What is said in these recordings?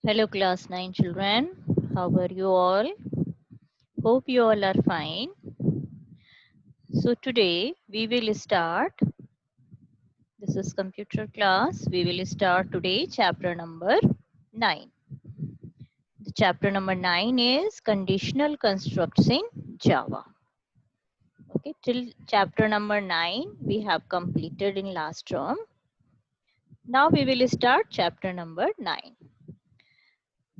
Hello, class 9 children. How are you all? Hope you all are fine. So, today we will start. This is computer class. We will start today chapter number 9. The chapter number 9 is conditional constructs in Java. Okay, till chapter number 9 we have completed in last term. Now we will start chapter number 9.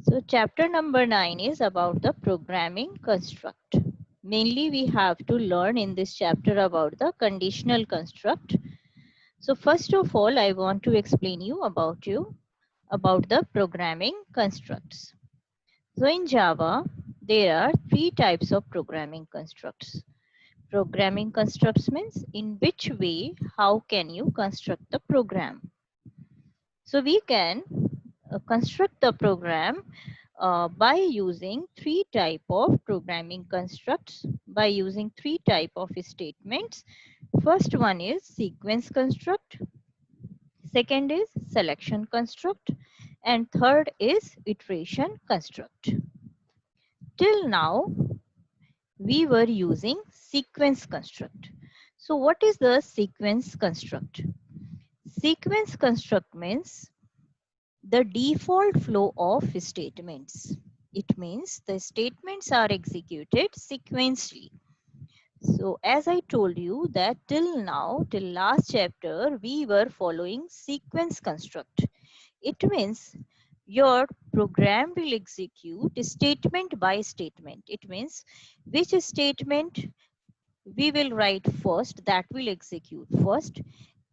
So chapter number 9 is about the programming construct. Mainly we have to learn in this chapter about the conditional construct. So first of all, I want to explain about the programming constructs. So in Java, there are three types of programming constructs. Programming constructs means in which way, how can you construct the program. So we can construct the program by using three type of programming constructs, by using three type of statements. First one is sequence construct, second is selection construct, and third is iteration construct. Till now we were using sequence construct. So what is the sequence construct? Sequence construct means the default flow of statements. It means the statements are executed sequentially. So as I told you that till now, till last chapter, we were following sequence construct. It means your program will execute statement by statement. It means which statement we will write first, that will execute first,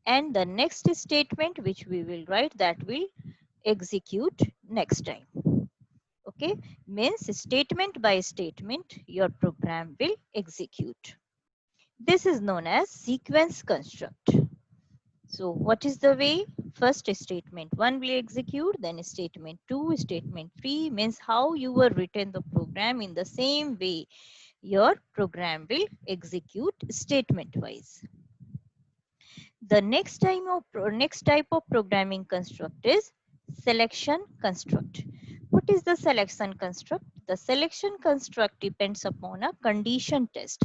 and the next statement which we will write, that will execute next time. Okay, means statement by statement your program will execute. This is known as sequence construct. So what is the way? First statement 1 will execute, then statement 2, statement 3, means how you were written the program, in the same way your program will execute statement wise. The next type of programming construct is selection construct. What is the selection construct? The selection construct depends upon a condition test.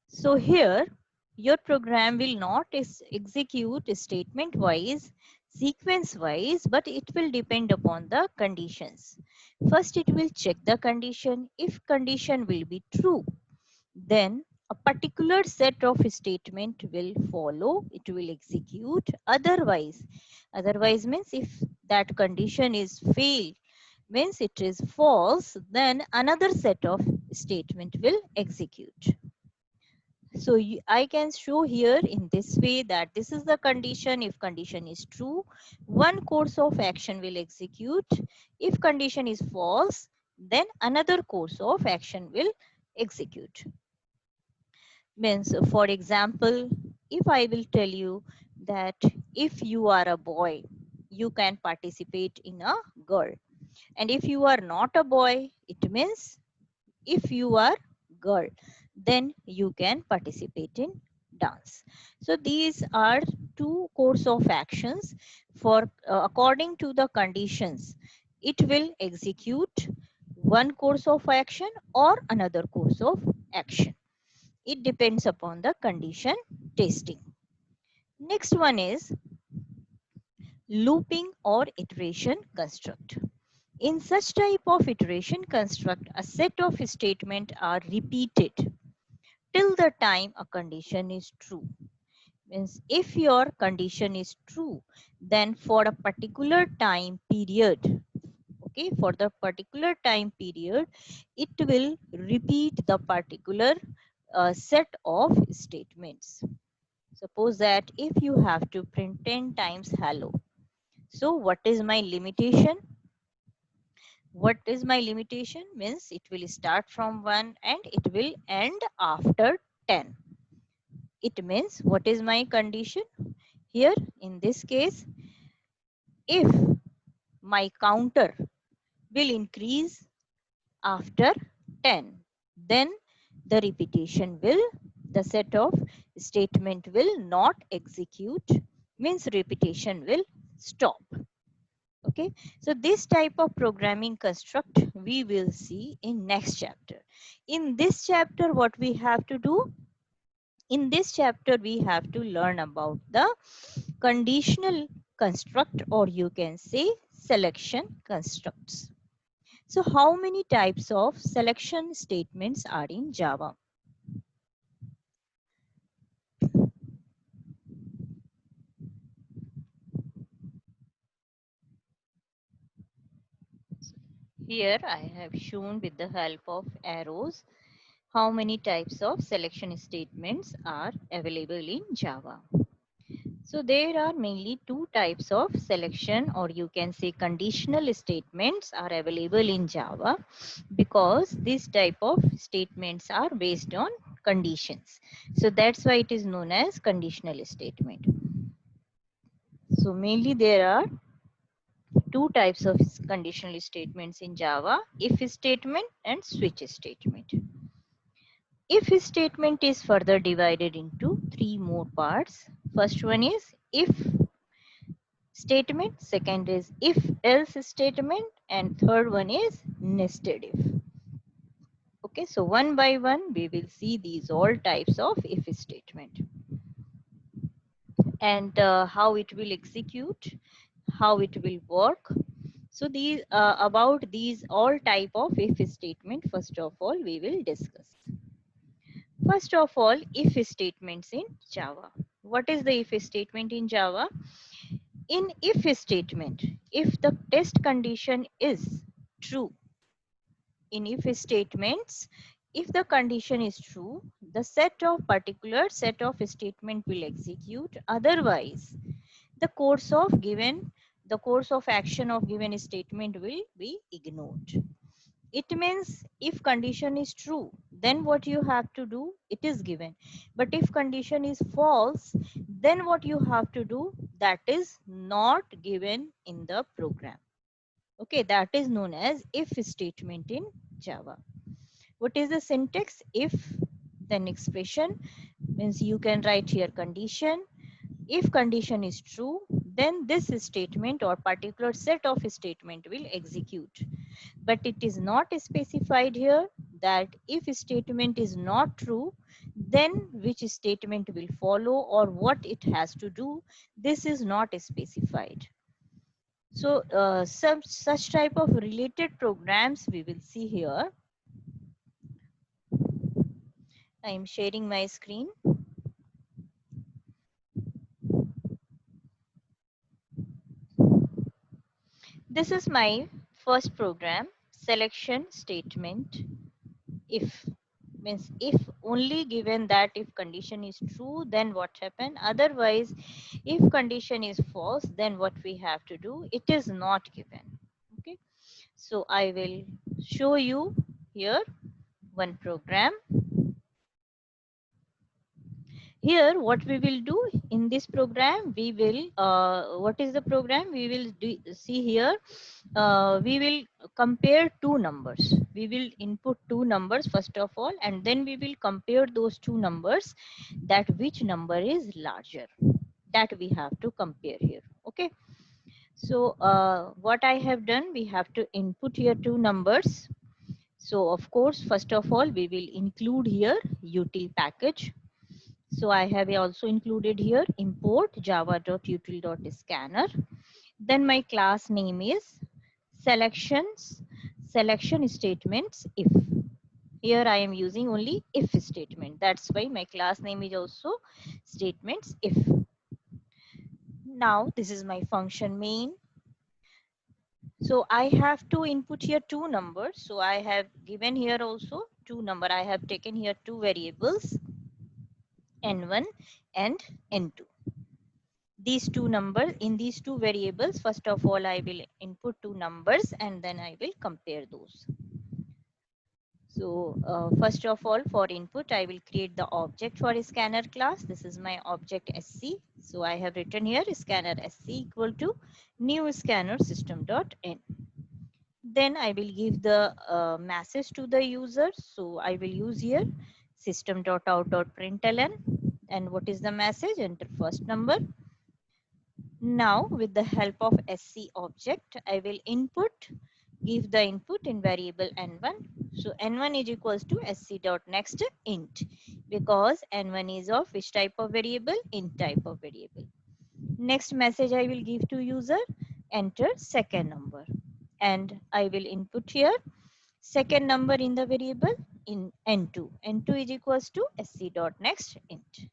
So here your program will not execute statement wise, sequence wise, but it will depend upon the conditions. First it will check the condition. If condition will be true, then a particular set of statement will follow, it will execute. Otherwise means if that condition is failed, means it is false, then another set of statement will execute. So I can show here in this way that this is the condition. If condition is true, one course of action will execute. If condition is false, then another course of action will execute. Means, for example, if I will tell you that if you are a boy, you can participate in a girl. And if you are not a boy, it means if you are girl, then you can participate in dance. So these are two course of actions. For according to the conditions, it will execute one course of action or another course of action. It depends upon the condition testing. Next one is looping or iteration construct. In such type of iteration construct, a set of statements are repeated till the time a condition is true. Means if your condition is true, then for a particular time period, okay, for the particular time period, it will repeat the particular set of statements. Suppose that if you have to print 10 times hello. So what is my limitation? What is my limitation? Means it will start from 1 and it will end after 10. It means what is my condition? Here in this case, if my counter will increase after 10, then the repetition will, the set of statement will not execute, means repetition will stop. Okay, so this type of programming construct we will see in next chapter. In this chapter, what we have to do? In this chapter, we have to learn about the conditional construct, or you can say selection constructs. So how many types of selection statements are in Java? Here I have shown with the help of arrows how many types of selection statements are available in Java. So there are mainly two types of selection, or you can say conditional statements are available in Java, because this type of statements are based on conditions. So that's why it is known as conditional statement. So mainly there are two types of conditional statements in Java: if statement and switch statement. If statement is further divided into three more parts. First one is if statement, second is if else statement, and third one is nested if. Okay, so one by one we will see these all types of if statement, and how it will execute, how it will work. So these about these all type of if statement, first of all we will discuss. First of all, if statements in Java. What is the if statement in Java? In if statement, if the test condition is true, in if statements, if the condition is true, the particular set of statement will execute. Otherwise, the course of given, the course of action of given statement will be ignored. It means if condition is true, then what you have to do, it is given. But if condition is false, then what you have to do, that is not given in the program. Okay, that is known as if statement in Java. What is the syntax? If, then expression, means you can write here condition. If condition is true, then this statement or particular set of statement will execute. But it is not specified here that if statement is not true, then which statement will follow or what it has to do. This is not specified. So some such type of related programs we will see here. I am sharing my screen. This is my first program, selection statement. If, means if only given that if condition is true, then what happen? Otherwise, if condition is false, then what we have to do? It is not given. Okay. So I will show you here one program. Here, what we will do in this program, we will, what is the program? We will see here, we will compare two numbers. We will input two numbers first of all, and then we will compare those two numbers, that which number is larger. That we have to compare here. Okay. So what I have done, we have to input here two numbers. So of course, first of all, we will include here util package. So I have also included here import java.util.scanner. Then my class name is selection statements if. Here I am using only if statement. That's why my class name is also statements if. Now this is my function main. So I have to input here two numbers. So I have given here also two number. I have taken here two variables, n1 and n2. These two numbers, in these two variables, first of all I will input two numbers and then I will compare those. So first of all, for input I will create the object for a scanner class. This is my object sc. So I have written here scanner sc equal to new scanner system.n. Then I will give the message to the user. So I will use here system.out.println. And what is the message? Enter first number. Now with the help of SC object, I will give the input in variable n1. So n1 is equals to sc dot next int, because n1 is of which type of variable? Int type of variable. Next message I will give to user, enter second number, and I will input here second number in the variable in n2. n2 is equals to sc dot next int.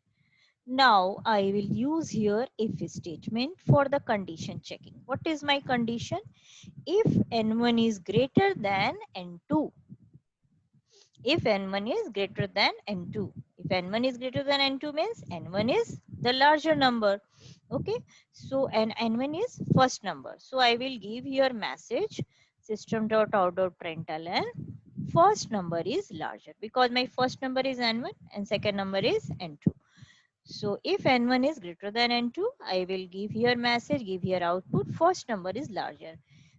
Now I will use here if statement for the condition checking. What is my condition? If n1 is greater than n2. If n1 is greater than n2. If n1 is greater than n2 means n1 is the larger number. Okay. So n1 is first number. So I will give here message system.out.println first number is larger, because my first number is n1 and second number is n2. So if n1 is greater than n2, I will give here message, give here output, first number is larger.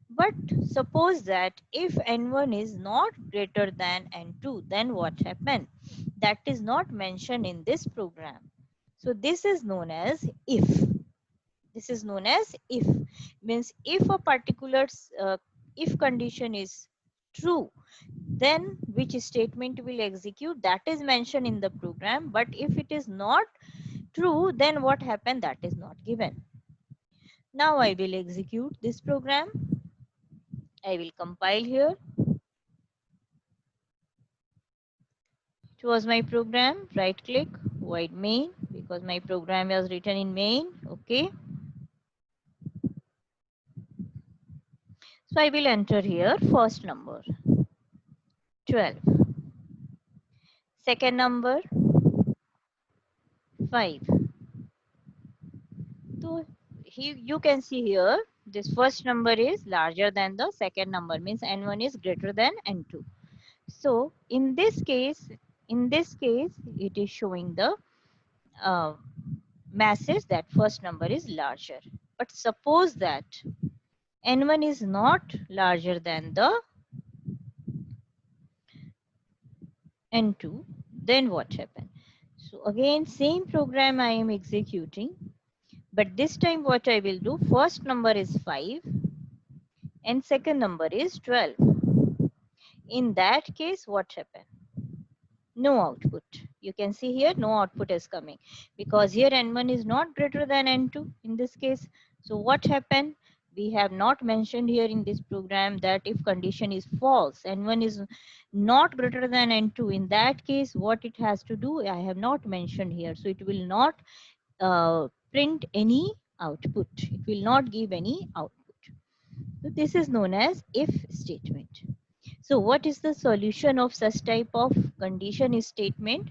But suppose that if n1 is not greater than n2, then what happen? That is not mentioned in this program. So this is known as if. This is known as if. Means if a particular if condition is true, then which statement will execute, that is mentioned in the program. But if it is not true, then what happened, that is not given. Now I will execute this program. I will compile here. It was my program. Right click, void main, because my program was written in main. Okay. So I will enter here first number 12, second number 5. So you can see here this first number is larger than the second number, means n1 is greater than n2. So in this case, it is showing the uh, message that first number is larger. But suppose that n1 is not larger than the n2, then what happened? So again, same program I am executing, but this time what I will do, first number is 5 and second number is 12. In that case, what happened? No output. You can see here no output is coming, because here n1 is not greater than n2 in this case. So what happened? We have not mentioned here in this program that if condition is false, n1 is not greater than n2, in that case what it has to do, I have not mentioned here. So it will not print any output. It will not give any output. So this is known as if statement. So what is the solution of such type of condition statement?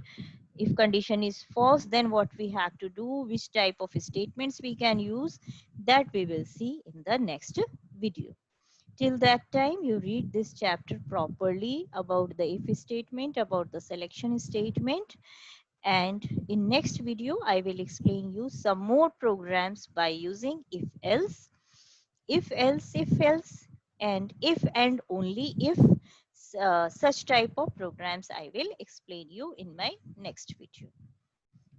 If condition is false, then what we have to do, which type of statements we can use, that we will see in the next video. Till that time, you read this chapter properly about the if statement, about the selection statement. And in next video, I will explain you some more programs by using if else, and if and only if. Such type of programs I will explain you in my next video.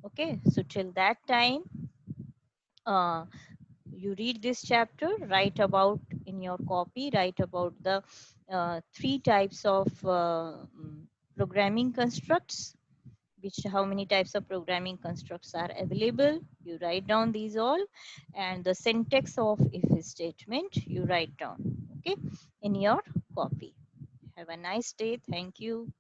Okay, so till that time, uh, you read this chapter, write about in your copy, write about the 3 types of programming constructs, which how many types of programming constructs are available. You write down these all, and the syntax of if statement you write down, okay, in your copy. Have a nice day. Thank you.